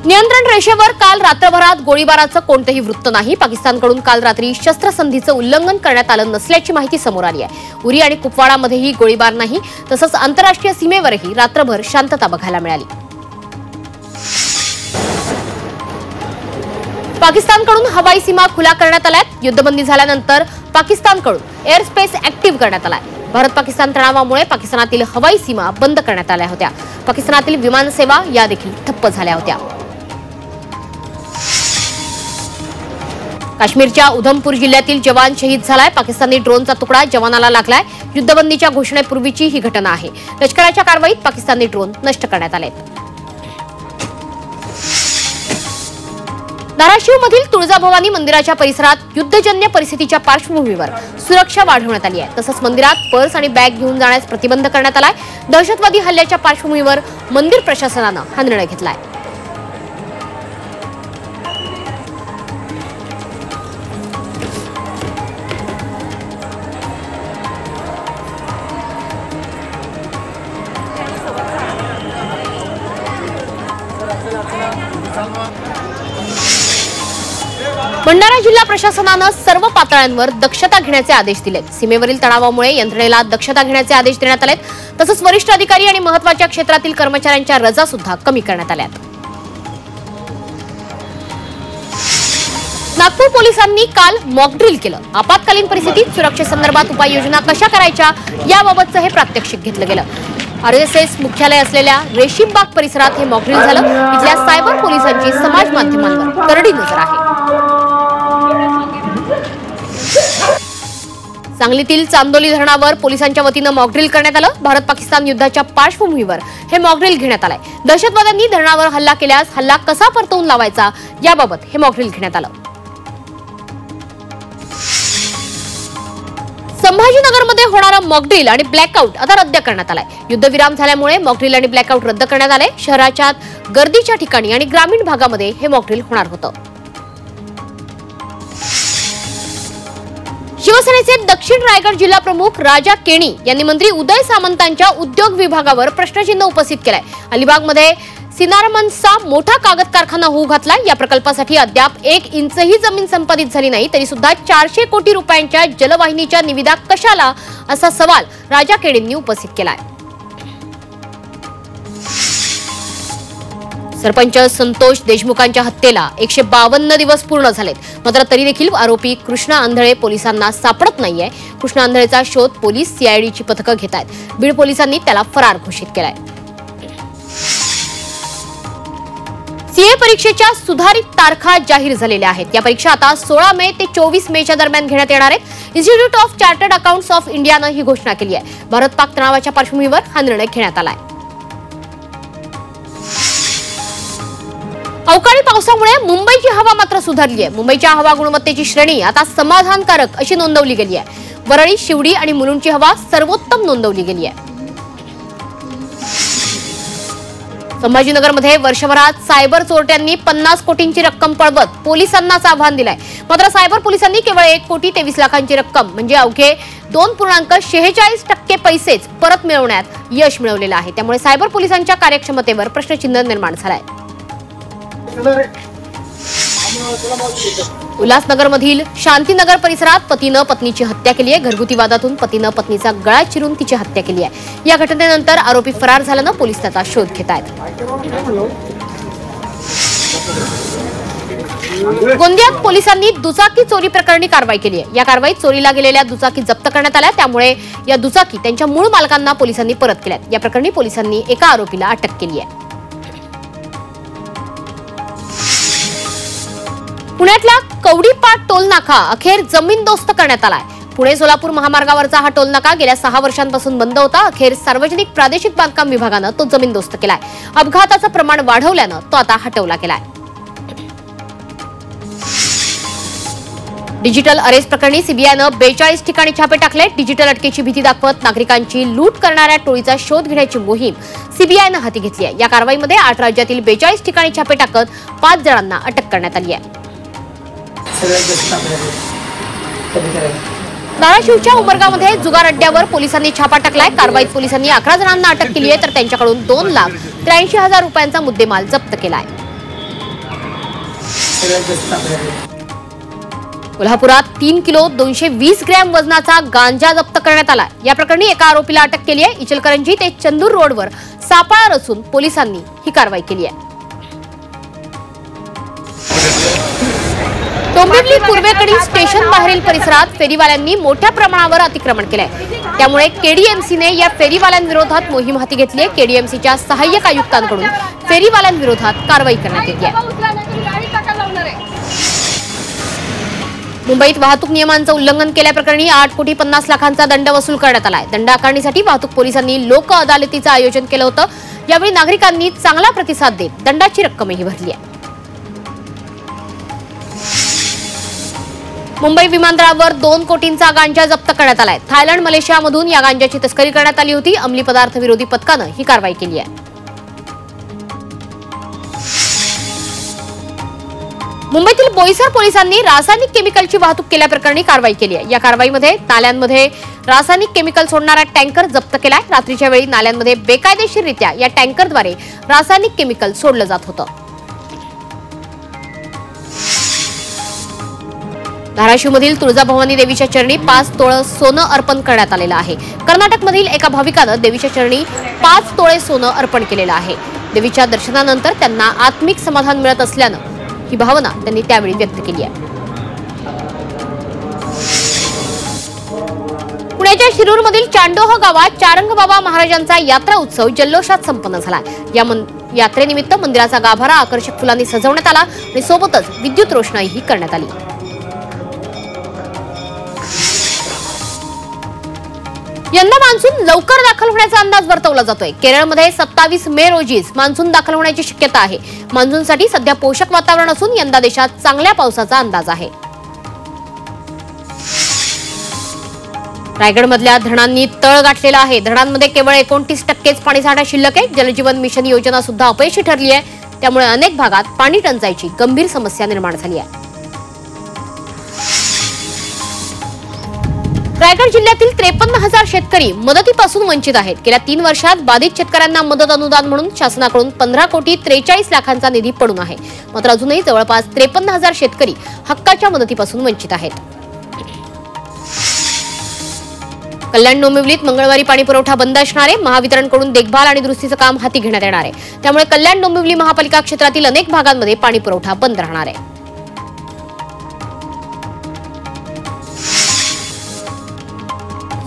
नियंत्रण रेषेवर काल रात्रभरात गोळीबाराचं कोणतेही वृत्त नाही। पाकिस्तानकडून काल रात्री शस्त्रसंधीचं उल्लंघन करण्यात आलं नसल्याची माहिती समोर आली आहे। उरी आणि कुपवाडामध्येही गोळीबार नाही, तसंच आंतरराष्ट्रीय सीमेवरही रात्रभर शांतता बघायला मिळाली। पाकिस्तानकडून हवाई सीमा खुला करण्यात आल्यात। युद्धबंदी झाल्यानंतर पाकिस्तानकडून एअर स्पेस ऍक्टिव्ह करण्यात आलाय। भारत पाकिस्तान तणावामुळे पाकिस्तानातील हवाई सीमा बंद करण्यात आल्या होत्या। पाकिस्तानातील विमान सेवा या देखील ठप्प झाल्या होत्या। काश्मीरच्या उधमपूर जिल्ह्यातील जवान शहीद झालाय। पाकिस्तानी ड्रोनचा तुकडा जवानाला लागलाय। युद्धबंदीच्या घोषणेपूर्वीची ही घटना आहे। लष्कराच्या कारवाईत पाकिस्तानी ड्रोन नष्ट करण्यात आले। धाराशिवमधील तुळजाभवानी मंदिराच्या परिसरात युद्धजन्य परिस्थितीच्या पार्श्वभूमीवर सुरक्षा वाढवण्यात आली आहे। तसंच मंदिरात पर्स आणि बॅग घेऊन जाण्यास प्रतिबंध करण्यात आलाय। दहशतवादी हल्ल्याच्या पार्श्वभूमीवर मंदिर प्रशासनानं हा निर्णय घेतलाय। भंडारा जिल्हा प्रशासनानं सर्व पातळ्यांवर दक्षता घेण्याचे आदेश दिलेत। सीमेवरील तणावामुळे यंत्रणेला दक्षता घेण्याचे आदेश देण्यात आलेत। तसंच वरिष्ठ अधिकारी आणि महत्त्वाच्या क्षेत्रातील कर्मचाऱ्यांच्या रजा सुद्धा कमी करण्यात आल्यात। नागपूर पोलिसांनी काल मॉक ड्रिल केलं। आपत्कालीन परिस्थितीत सुरक्षेसंदर्भात उपाययोजना कशा करायच्या याबाबतचं हे प्रात्यक्षिक घेतलं गेलं। RSS मुख्यालय असलेल्या रेशीमबाग परिसरात हे मॉक ड्रिल झालं। इथल्या सायबर पोलिसांची समाज माध्यमांवर करडी नजर आहे। सांगलीतील चांदोली धरणावर पोलिसांच्या वतीनं मॉक ड्रिल करण्यात आलं। भारत पाकिस्तान युद्धाच्या पार्श्वभूमीवर हे मॉक ड्रिल घेण्यात आलंय। दहशतवाद्यांनी धरणावर हल्ला केल्यास हल्ला कसा परतवून लावायचा याबाबत हे मॉक ड्रिल घेण्यात आलं। संभाजीनगरमध्ये होणारा मॉक ड्रिल आणि ब्लॅकआउट आता रद्द करण्यात आलाय। युद्धविराम झाल्यामुळे मॉक ड्रिल आणि ब्लॅकआउट रद्द करण्यात आले। शहराच्या गर्दीच्या ठिकाणी आणि ग्रामीण भागामध्ये हे मॉक ड्रिल होणार होतं। शिवसेनेचे दक्षिण रायगड जिल्हा प्रमुख राजा केणी यांनी मंत्री उदय सामंतांच्या उद्योग विभागावर प्रश्नचिन्ह उपस्थित केलंय। अलिबागमध्ये सिनारमनचा मोठा कागद कारखाना होऊ घातलाय। या प्रकल्पासाठी अद्याप 1 इंचही जमीन संपादित झाली नाही, तरी सुद्धा 400 कोटी रुपयांच्या जलवाहिनीच्या निविदा कशाला असा सवाल राजा केणींनी उपस्थित केलाय। सरपंच संतोष देशमुखांच्या हत्येला 152 दिवस पूर्ण झालेत, मात्र तरी देखील आरोपी कृष्णा आंधळे पोलिसांना सापडत नाहीये। कृष्णा आंधळेचा शोध पोलीस CIDची पथकं घेत आहेत। बीड पोलिसांनी त्याला फरार घोषित केलाय। CA परीक्षेच्या सुधारित तारखा जाहीर झालेल्या आहेत। या परीक्षा आता 16 मे ते 24 मेच्या दरम्यान घेण्यात येणार आहेत। Institute of chartered accounts of इंडियानं ही घोषणा केली आहे। भारत पाक तणावाच्या पार्श्वभूमीवर हा निर्णय घेण्यात आलाय। अवकाळी पावसामुळे मुंबईची हवा मात्र सुधारली आहे। मुंबईच्या हवा गुणवत्तेची श्रेणी आता समाधानकारक अशी नोंदवली गेली आहे। वरळी, शिवडी आणि मुलुंडची हवा सर्वोत्तम नोंदवली गेली आहे। संभाजीनगरमध्ये वर्षभरात सायबर चोरट्यांनी 50 कोटींची रक्कम पळवत पोलिसांनाच आव्हान दिलंय। मात्र सायबर पोलिसांनी केवळ 1 कोटी 23 लाखांची रक्कम म्हणजे अवघे 2.46% पैसेच परत मिळवण्यात यश मिळवलेलं आहे। त्यामुळे सायबर पोलिसांच्या कार्यक्षमतेवर प्रश्नचिन्ह निर्माण झालंय। उल्हासनगरमधील शांतीनगर परिसरात पतीनं पत्नीची हत्या केली आहे। घरगुती वादातून पतीनं पत्नीचा गळा चिरून तिची हत्या केली आहे। या घटनेनंतर आरोपी फरार झाल्यानं पोलीस त्याचा शोध घेत आहेत। गोंदियात पोलिसांनी दुचाकी चोरी प्रकरणी कारवाई केली आहे। या कारवाईत चोरीला गेलेल्या दुचाकी जप्त करण्यात आल्या। त्यामुळे या दुचाकी त्यांच्या मूळ मालकांना पोलिसांनी परत केल्यात। या प्रकरणी पोलिसांनी एका आरोपीला अटक केली आहे। पुण्यातला कवडीपाट टोलनाका अखेर जमीनदोस्त करण्यात आलाय। पुणे सोलापूर महामार्गावरचा हा टोलनाका गेल्या 6 वर्षांपासून बंद होता। अखेर सार्वजनिक प्रादेशिक बांधकाम विभागानं तो जमीनदोस्त केलाय। अपघाताचं प्रमाण वाढवल्यानं तो आता हटवला गेलाय। डिजिटल अरेस्ट प्रकरणी सीबीआयनं 42 ठिकाणी छापे टाकले। डिजिटल अटकेची भीती दाखवत नागरिकांची लूट करणाऱ्या टोळीचा शोध घेण्याची मोहीम सीबीआयनं हाती घेतली आहे। या कारवाईमध्ये 8 राज्यातील 42 ठिकाणी छापे टाकत 5 जणांना अटक करण्यात आली आहे। धाराशिवच्या उमरगामध्ये जुगार अड्ड्यावर पोलिसांनी छापा टाकलाय। कारवाईत पोलिसांनी 11 जणांना अटक केली आहे, तर त्यांच्याकडून 2,83,000 रुपयांचा मुद्देमाल जप्त केलाय। सगळ्यात जास्त सापडले. कोल्हापुरात 3 किलो 220 ग्रॅम वजनाचा गांजा जप्त करण्यात आला. या प्रकरणी एका आरोपीला अटक केली आहे. इचलकरंजी ते चंदूर रोडवर सापळा रचून पोलिसांनी ही कारवाई केली आहे. डोंबिवली पूर्वेकडील स्टेशन बाहेरील परिसरात फेरीवाल्यांनी मोठ्या प्रमाणावर अतिक्रमण केलंय. त्यामुळे केडीएमसीने या फेरीवाल्यांविरोधात मोहीम हाती घेतली आहे. केडीएमसीच्या सहाय्यक आयुक्तांकडून फेरीवाल्यांविरोधात कारवाई करण्यात येते आहे. मुंबईत वाहतूक नियमांचं उल्लंघन केल्याप्रकरणी 8,50,00,000चा दंड वसूल करण्यात आलाय. दंड आकारणीसाठी वाहतूक पोलिसांनी लोक अदालतीचं आयोजन केलं होतं. यावेळी नागरिकांनी चांगला प्रतिसाद देत दंडाची रक्कमही भरली आहे. मुंबई विमानतळावर 2 कोटींचा गांजा जप्त करण्यात आलाय. थायलंड मलेशियामधून या गांजाची तस्करी करण्यात आली होती. अंमली पदार्थ विरोधी पथकानं ही कारवाई केली आहे. मुंबईतील बोईसर पोलिसांनी रासायनिक केमिकलची वाहतूक केल्याप्रकरणी कारवाई केली आहे. या कारवाईमध्ये नाल्यांमध्ये रासायनिक केमिकल सोडणारा टँकर जप्त केलाय. रात्रीच्या वेळी नाल्यांमध्ये बेकायदेशीररित्या या टँकरद्वारे रासायनिक केमिकल सोडलं जात होतं. धाराशिवमधील तुळजाभवानी देवीच्या चरणी 5 तोळे सोनं अर्पण करण्यात आलेलं आहे. कर्नाटकमधील एका भाविकानं देवीच्या चरणी 5 तोळे सोनं अर्पण केलेलं आहे. देवीच्या दर्शनानंतर त्यांना आत्मिक समाधान मिळत असल्यानं ही भावना त्यांनी त्यावेळी व्यक्त केली आहे. पुण्याच्या शिरूरमधील चांडोह गावात चारंगबाबा महाराजांचा यात्रा उत्सव जल्लोषात संपन्न झाला. या यात्रेनिमित्त मंदिराचा गाभारा आकर्षक फुलांनी सजवण्यात आला आणि सोबतच विद्युत रोषणाईही करण्यात आली. यंदा मान्सून लवकर दाखल होण्याचा अंदाज वर्तवला जातोय. केरळमध्ये 27 मे रोजीच मान्सून दाखल होण्याची शक्यता आहे. मान्सूनसाठी सध्या पोषक वातावरण असून यंदा देशात चांगल्या पावसाचा अंदाज आहे. रायगडमधल्या धरणांनी तळ गाठलेला आहे. धरणांमध्ये केवळ 29% पाणीसाठा शिल्लक आहे. जलजीवन मिशन योजना सुद्धा अपयशी ठरली आहे. त्यामुळे अनेक भागात पाणी टंचाईची गंभीर समस्या निर्माण झाली आहे. रायगड जिल्ह्यातील 53,000 शेतकरी मदतीपासून वंचित आहेत. गेल्या 3 वर्षात बाधित शेतकऱ्यांना मदत अनुदान म्हणून शासनाकडून 15,43,00,000चा निधी पडून आहे. मात्र अजूनही जवळपास 53,000 शेतकरी हक्काच्या मदतीपासून वंचित आहेत. कल्याण डोंबिवलीत मंगळवारी पाणी पुरवठा बंद असणार आहे. महावितरणकडून देखभाल आणि दुरुस्तीचं काम हाती घेण्यात येणार आहे. त्यामुळे कल्याण डोंबिवली महापालिका क्षेत्रातील अनेक भागांमध्ये पाणी पुरवठा बंद राहणार आहे.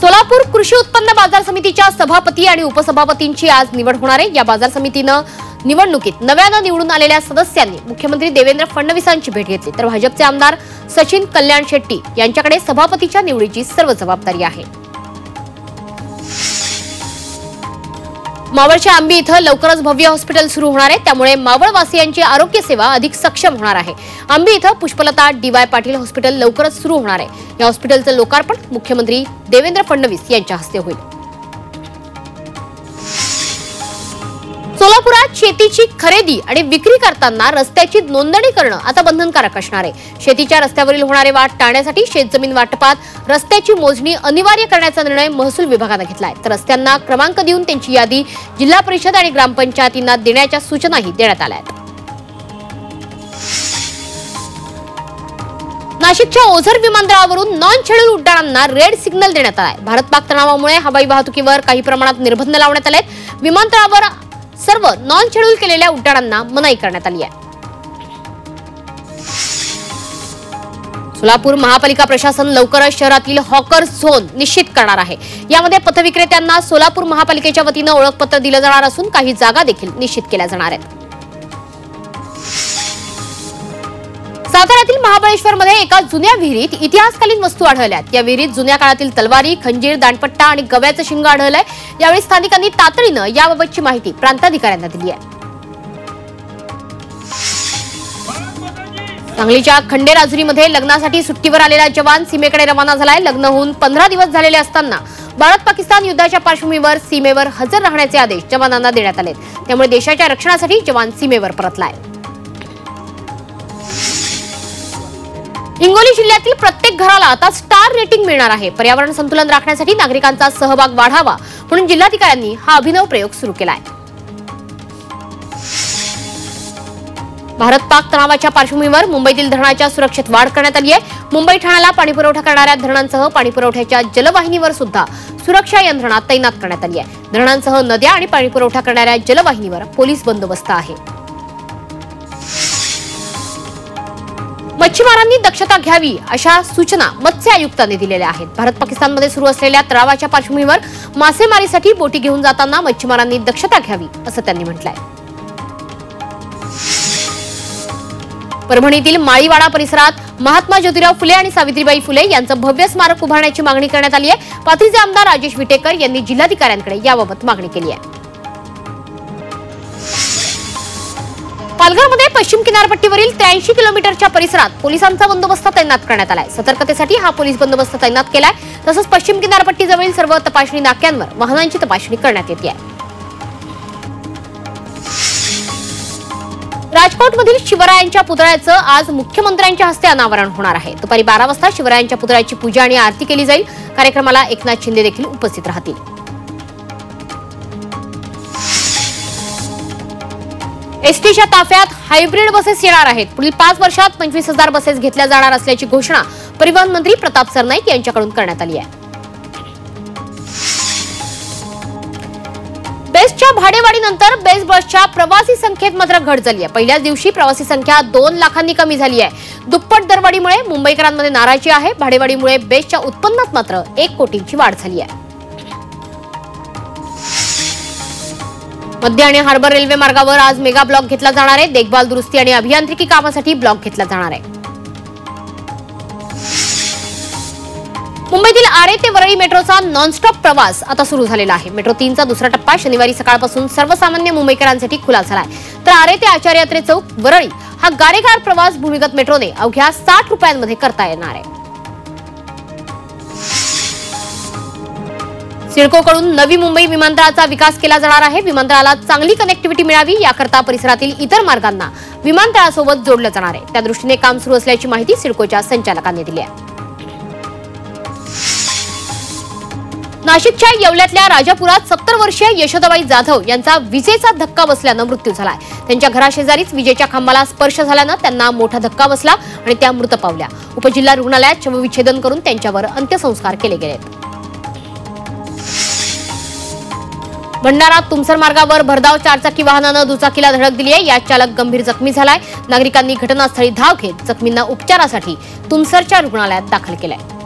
सोलापूर कृषी उत्पन्न बाजार समितीच्या सभापती आणि उपसभापतींची आज निवड होणार आहे. या बाजार समितीनं निवडणुकीत नव्यानं निवडून आलेल्या सदस्यांनी मुख्यमंत्री देवेंद्र फडणवीसांची भेट घेतली. तर भाजपचे आमदार सचिन कल्याण शेट्टी यांच्याकडे सभापतीच्या निवडीची सर्व जबाबदारी आहे. मावळच्या आंबी इथं लवकरच भव्य हॉस्पिटल सुरू होणार आहे. त्यामुळे मावळवासियांची आरोग्य सेवा अधिक सक्षम होणार आहे. आंबी इथं पुष्पलता DY पाटील हॉस्पिटल लवकरच सुरू होणार आहे. या हॉस्पिटलचं लोकार्पण मुख्यमंत्री देवेंद्र फडणवीस यांच्या हस्ते होईल. सोलापुरात शेतीची खरेदी आणि विक्री करताना रस्त्याची नोंदणी करणं आता बंधनकारक असणार आहे. शेतीच्या रस्त्यावरील होणारे वाद टाळण्यासाठी शेतजमीन वाटपात रस्त्याची मोजणी अनिवार्य करण्याचा निर्णय महसूल विभागाने घेतलाय. तर रस्त्यांना क्रमांक देऊन त्यांची यादी जिल्हा परिषद आणि ग्रामपंचायतींना देण्याच्या सूचनाही देण्यात आल्या आहेत. नाशिकच्या ओझर विमानतळावरून नॉन शेड्यूल उड्डाणांना रेड सिग्नल देण्यात आलाय. भारत-पाक तणावामुळे हवाई वाहतुकीवर काही प्रमाणात निर्बंध लावण्यात आले. विमानतळावर सर्व नॉन शेड्यूल केलेल्या उड्डाणांना मनाई करण्यात आली आहे. सोलापूर महापालिका प्रशासन लवकरच शहरातील हॉकर झोन निश्चित करणार आहे. यामध्ये पथविक्रेत्यांना सोलापूर महापालिकेच्या वतीनं ओळखपत्र दिलं जाणार असून काही जागा देखील निश्चित केल्या जाणार आहेत. साताऱ्यातील महाबळेश्वरमध्ये एका जुन्या विहिरीत इतिहासकालीन वस्तू आढळल्यात. या विहिरीत जुन्या काळातील तलवारी, खंजीर, दांडपट्टा आणि गव्याचं शिंग आढळलंय. यावेळी स्थानिकांनी तातडीनं याबाबतची माहिती प्रांताधिकाऱ्यांना दिली आहे. सांगलीच्या खंडेराजुरीमध्ये लग्नासाठी सुट्टीवर आलेला जवान सीमेकडे रवाना झालाय. लग्न होऊन 15 दिवस झालेले असताना भारत-पाकिस्तान युद्धाच्या पार्श्वभूमीवर सीमेवर हजर राहण्याचे आदेश जवानांना देण्यात आले. त्यामुळे देशाच्या रक्षणासाठी जवान सीमेवर परतलाय. हिंगोली जिल्ह्यातील प्रत्येक घराला आता स्टार रेटिंग मिळणार आहे. पर्यावरण संतुलन राखण्यासाठी नागरिकांचा सहभाग वाढावा म्हणून जिल्हाधिकाऱ्यांनी हा अभिनव प्रयोग सुरू केलाय. भारत पाक तणावाच्या पार्श्वभूमीवर मुंबईतील धरणाच्या सुरक्षेत वाढ करण्यात आली आहे। मुंबई ठाण्याला पाणीपुरवठा करणाऱ्या धरणांसह पाणीपुरवठ्याच्या जलवाहिनीवर सुद्धा सुरक्षा यंत्रणा तैनात करण्यात आली आहे। धरणांसह नद्या आणि पाणीपुरवठा करणाऱ्या जलवाहिनीवर पोलीस बंदोबस्त आहे। मच्छीमारांनी दक्षता घ्यावी अशा सूचना मत्स्य आयुक्तांनी दिलेल्या आहेत। भारत पाकिस्तानमध्ये सुरू असलेल्या तणावाच्या पार्श्वभूमीवर मासेमारीसाठी बोटी घेऊन जाताना मच्छीमारांनी दक्षता घ्यावी असं त्यांनी म्हटलंय। परभणीतील माळीवाडा परिसरात महात्मा ज्योतिराव फुले आणि सावित्रीबाई फुले यांचं भव्य स्मारक उभारण्याची मागणी करण्यात आली आहे। पाथरीचे आमदार राजेश विटेकर यांनी जिल्हाधिकाऱ्यांकडे याबाबत मागणी केली आहे। पालघरमध्ये पश्चिम किनारपट्टीवरील 83 किलोमीटरच्या परिसरात पोलिसांचा बंदोबस्त तैनात करण्यात आलाय। सतर्कतेसाठी हा पोलीस बंदोबस्त तैनात केलाय। तसंच पश्चिम किनारपट्टीजवळील सर्व तपासणी नाक्यांवर वाहनांची तपासणी करण्यात येते आहे। राजकोटमधील शिवरायांच्या पुतळ्याचं आज मुख्यमंत्र्यांच्या हस्ते अनावरण होणार आहे। दुपारी 12 वाजता शिवरायांच्या पुतळ्याची पूजा आणि आरती केली जाईल। कार्यक्रमाला एकनाथ शिंदे देखील उपस्थित राहतील। एसटीच्या ताफ्यात हायब्रिड बसेस येणार आहेत। पुढील 5 वर्षात 25,000 बसेस घेतल्या जाणार असल्याची घोषणा परिवहन मंत्री प्रताप सरनाईक यांच्याकडून करण्यात आली आहे। बेस्टच्या भाडेवाढीनंतर बेस्ट बसच्या प्रवासी संख्येत मात्र घट झाली आहे। पहिल्याच दिवशी प्रवासी संख्या 2 लाखांनी कमी झाली आहे। दुप्पट दरवाढीमुळे मुंबईकरांमध्ये नाराजी आहे। भाडेवाढीमुळे बेस्टच्या उत्पन्नात मात्र 1 कोटींची वाढ झाली आहे। मध्य आणि हार्बर रेल्वे मार्गावर आज मेगा ब्लॉक घेतला जाणार आहे। देखभाल, दुरुस्ती आणि अभियांत्रिकी कामासाठी ब्लॉक घेतला जाणार आहे। मुंबईतील आरे ते वरळी मेट्रोचा नॉनस्टॉप प्रवास आता सुरू झालेला आहे। मेट्रो 3चा दुसरा टप्पा शनिवारी सकाळपासून सर्वसामान्य मुंबईकरांसाठी खुला झाला आहे। तर आरे ते आचार्य यात्रे चौक वरळी हा गारेगार प्रवास भूमिगत मेट्रोने अवघ्या 60 रुपयांमध्ये करता येणार आहे। सिडकोकडून नवी मुंबई विमानतळाचा विकास केला जाणार आहे। विमानतळाला चांगली कनेक्टिव्हिटी मिळावी याकरता परिसरातील इतर मार्गांना विमानतळासोबत जोडलं जाणार आहे। त्या दृष्टीने काम सुरू असल्याची माहिती सिडकोच्या संचालकांनी दिली आहे। नाशिकच्या येवल्यातल्या राजापुरात 70 वर्षीय यशोदाबाई जाधव यांचा विजेचा धक्का बसल्यानं मृत्यू झालाय। त्यांच्या घराशेजारीच विजेच्या खांबाला स्पर्श झाल्यानं त्यांना मोठा धक्का बसला आणि त्या मृत पावल्या। उपजिल्हा रुग्णालयात शवविच्छेदन करून त्यांच्यावर अंत्यसंस्कार केले गेलेत। भंडारा तुमसर मार्गावर भरधाव 4 चाकी वाहनानं दुचाकीला धडक दिली आहे। यात चालक गंभीर जखमी झालाय। नागरिकांनी घटनास्थळी धाव घेत जखमींना उपचारासाठी तुमसरच्या रुग्णालयात दाखल केलंय।